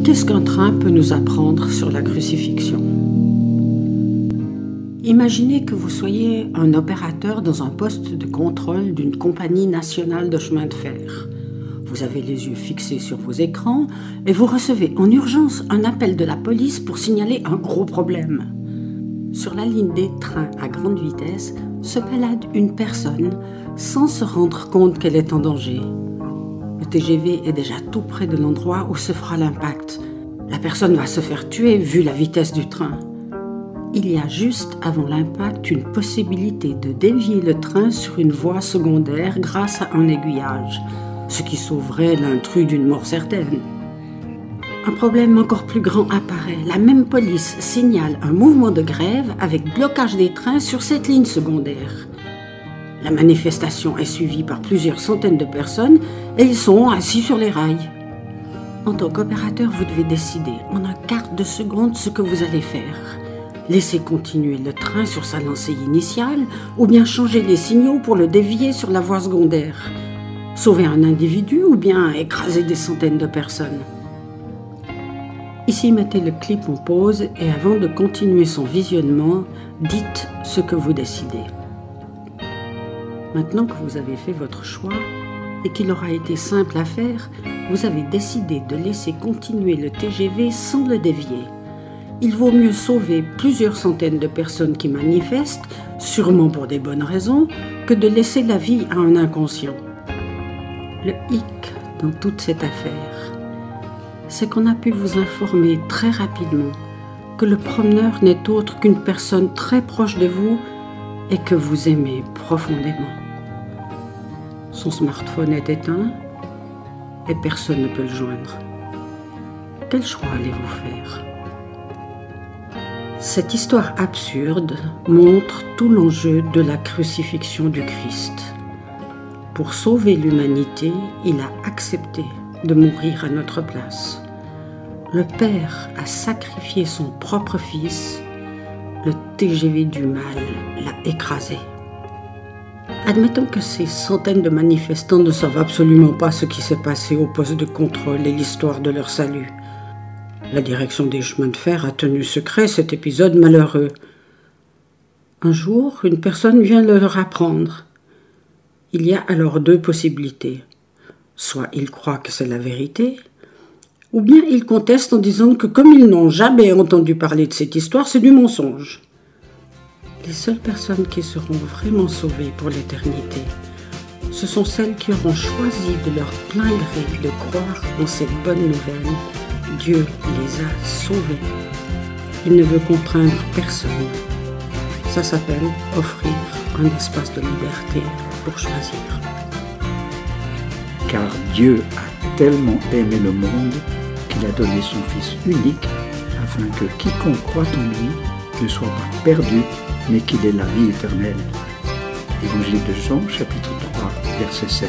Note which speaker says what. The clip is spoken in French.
Speaker 1: Qu'est-ce qu'un train peut nous apprendre sur la crucifixion? Imaginez que vous soyez un opérateur dans un poste de contrôle d'une compagnie nationale de chemin de fer. Vous avez les yeux fixés sur vos écrans et vous recevez en urgence un appel de la police pour signaler un gros problème. Sur la ligne des trains à grande vitesse se balade une personne sans se rendre compte qu'elle est en danger. Le TGV est déjà tout près de l'endroit où se fera l'impact. La personne va se faire tuer vu la vitesse du train. Il y a juste avant l'impact une possibilité de dévier le train sur une voie secondaire grâce à un aiguillage, ce qui sauverait l'intrus d'une mort certaine. Un problème encore plus grand apparaît. La même police signale un mouvement de grève avec blocage des trains sur cette ligne secondaire. La manifestation est suivie par plusieurs centaines de personnes et ils sont assis sur les rails. En tant qu'opérateur, vous devez décider en un quart de seconde ce que vous allez faire. Laisser continuer le train sur sa lancée initiale ou bien changer les signaux pour le dévier sur la voie secondaire. Sauver un individu ou bien écraser des centaines de personnes. Ici, mettez le clip en pause et avant de continuer son visionnement, dites ce que vous décidez. Maintenant que vous avez fait votre choix et qu'il aura été simple à faire, vous avez décidé de laisser continuer le TGV sans le dévier. Il vaut mieux sauver plusieurs centaines de personnes qui manifestent, sûrement pour des bonnes raisons, que de laisser la vie à un inconscient. Le hic dans toute cette affaire, c'est qu'on a pu vous informer très rapidement que le promeneur n'est autre qu'une personne très proche de vous et que vous aimez profondément. Son smartphone est éteint et personne ne peut le joindre. Quel choix allez-vous faire? Cette histoire absurde montre tout l'enjeu de la crucifixion du Christ. Pour sauver l'humanité, il a accepté de mourir à notre place. Le Père a sacrifié son propre Fils. Le TGV du mal l'a écrasé. Admettons que ces centaines de manifestants ne savent absolument pas ce qui s'est passé au poste de contrôle et l'histoire de leur salut. La direction des chemins de fer a tenu secret cet épisode malheureux. Un jour, une personne vient leur apprendre. Il y a alors deux possibilités. Soit ils croient que c'est la vérité, ou bien ils contestent en disant que comme ils n'ont jamais entendu parler de cette histoire, c'est du mensonge. Les seules personnes qui seront vraiment sauvées pour l'éternité, ce sont celles qui auront choisi de leur plein gré de croire en cette bonne nouvelle. Dieu les a sauvés. Il ne veut contraindre personne. Ça s'appelle offrir un espace de liberté pour choisir.
Speaker 2: Car Dieu a tellement aimé le monde qu'il a donné son Fils unique afin que quiconque croit en lui ne soit pas perdu, mais qu'il ait la vie éternelle. Évangile de Jean, chapitre 3, verset 16.